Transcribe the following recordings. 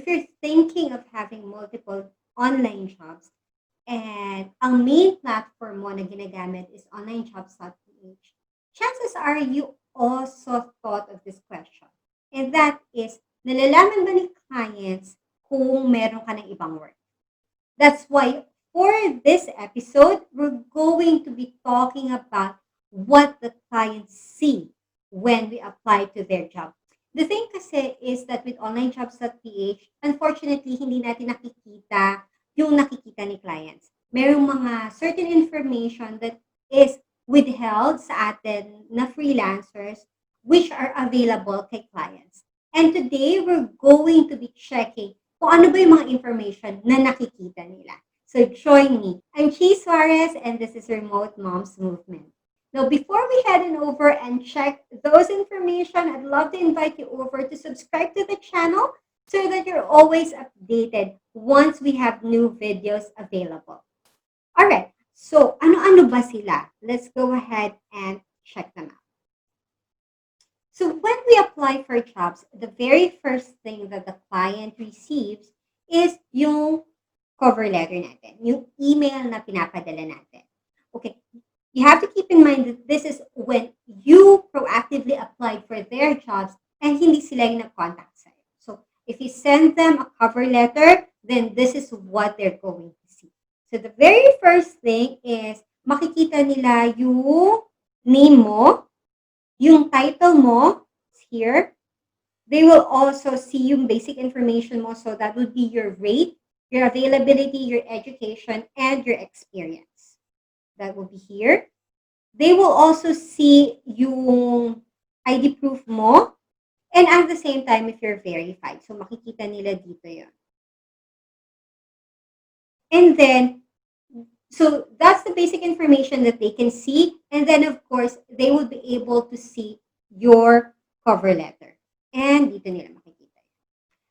if you're thinking of having multiple online jobs and ang main platform mo na ginagamit is onlinejobs.ph, chances are you also thought of this question. And that is, nalalaman ba ni clients kung meron ka ng ibang work? That's why for this episode, we're going to be talking about what the clients see when we apply to their job. The thing kasi is that with onlinejobs.ph, unfortunately, hindi natin nakikita yung nakikita ni clients. Merong mga certain information that is withheld sa atin na freelancers which are available kay clients. And today, we're going to be checking kung ano ba yung mga information na nakikita nila. So join me. I'm Chi Suarez and this is Remote Moms Movement. Now, before we head on over and check those information, I'd love to invite you over to subscribe to the channel so that you're always updated once we have new videos available. All right, so ano-ano ba sila? Let's go ahead and check them out. So when we apply for jobs, the very first thing that the client receives is yung cover letter natin, yung email na pinapadala natin. Okay, you have to keep in mind that this is when you proactively applied for their jobs and hindi sila yung nag-contact sa'yo. So if you send them a cover letter, then this is what they're going to see. So the very first thing is makikita nila yung name mo, yung title mo is here. They will also see yung basic information mo. So that would be your rate, your availability, your education, and your experience. That will be here. They will also see yung ID proof mo. And at the same time, if you're verified. So makikita nila dito yun. And then, so that's the basic information that they can see. And then, of course, they would be able to see your cover letter. And dito nila makikita.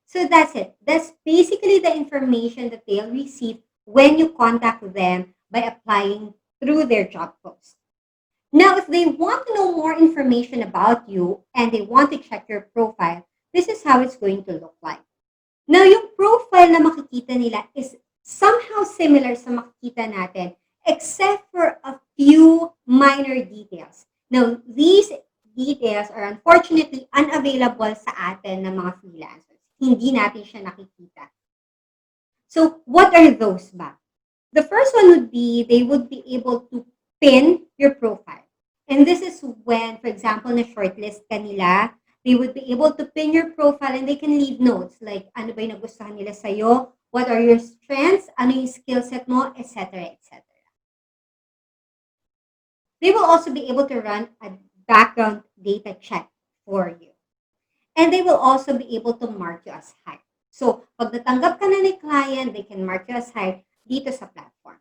So that's it. That's basically the information that they'll receive when you contact them by applying through their job post. Now, if they want to know more information about you and they want to check your profile, this is how it's going to look like. Now, yung profile na makikita nila is somehow similar sa makikita natin, except for a few minor details. Now, these details are unfortunately unavailable sa atin ng mga freelancers. Hindi natin siya nakikita. So, what are those ba? The first one would be, they would be able to pin your profile. And this is when, for example, na shortlist ka nila, they would be able to pin your profile and they can leave notes like ano ba yung nagustuhan nila sa'yo, what are your strengths, ano yung skill set mo, etc., etc. They will also be able to run a background data check for you. And they will also be able to mark you as hired. So, pag natanggap ka na ni client, they can mark you as hired dito sa platform.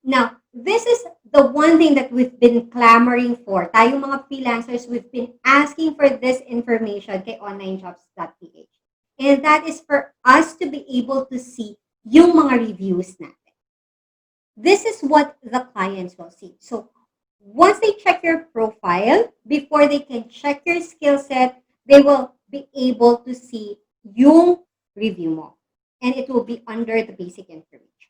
Now, this is the one thing that we've been clamoring for. Tayong mga freelancers, we've been asking for this information kay onlinejobs.ph. And that is for us to be able to see yung mga reviews natin. This is what the clients will see. So, once they check your profile, before they can check your skill set, they will be able to see yung review mo. And it will be under the basic information.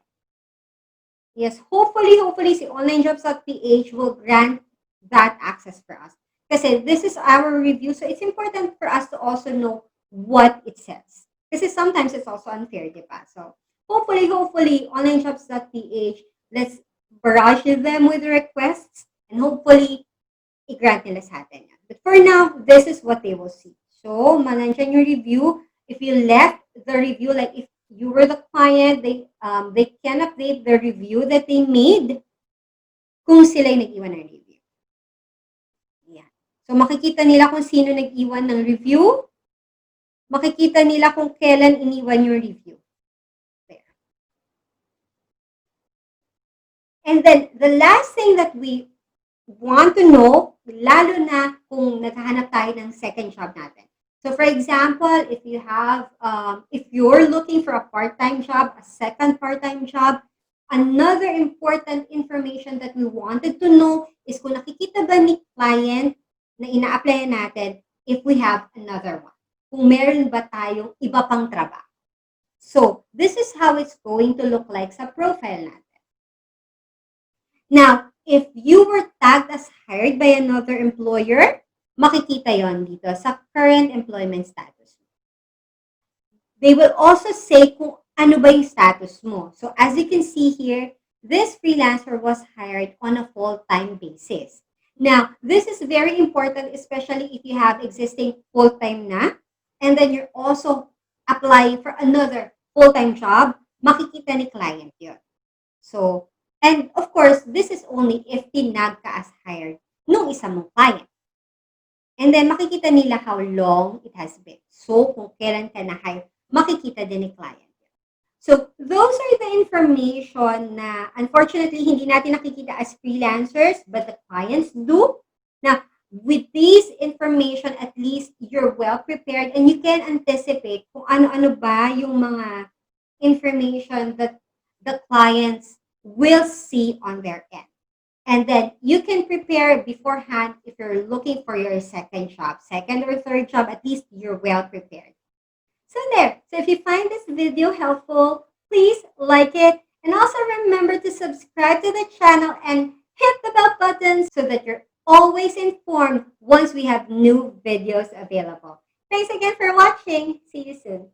Yes, hopefully, si onlinejobs.ph will grant that access for us. Kasi this is our review, so it's important for us to also know what it says. Kasi sometimes it's also unfair, di ba? So, hopefully, onlinejobs.ph, let's barrage them with requests and hopefully, i-grant nila sa atin yan. But for now, this is what they will see. So, manandyan yung review. If you left the review, like if you were the client, they can update the review that they made kung sila yung nag-iwan ng review. Yeah. So, makikita nila kung sino nag-iwan ng review. Makikita nila kung kailan iniwan yung review. There. And then, the last thing that we want to know, lalo na kung naghahanap tayo ng second job natin. So for example, if you have, if you're looking for a part-time job, a second part-time job, another important information that we wanted to know is kung nakikita ba ni client na ina-applyan natin if we have another one. kung meron ba tayong iba pang trabaho. So, this is how it's going to look like sa profile natin. Now, if you were tagged as hired by another employer, makikita yon dito sa current employment status. They will also say kung ano ba yung status mo. So, as you can see here, this freelancer was hired on a full-time basis. Now, this is very important, especially if you have existing full-time na, and then you're also applying for another full-time job, makikita ni client yun. So, and of course, this is only if tinag ka as hired nung isa mong client. And then, makikita nila how long it has been. So, kung kailan ka na-hire, makikita din ni client. So, those are the information na unfortunately hindi natin nakikita as freelancers, but the clients do. Now, with this information, at least you're well prepared and you can anticipate kung ano-ano ba yung mga information that the clients will see on their end. And then you can prepare beforehand if you're looking for your second job, second or third job, at least you're well prepared. So there. So if you find this video helpful, please like it. And also remember to subscribe to the channel and hit the bell button so that you're always informed once we have new videos available. Thanks again for watching. See you soon.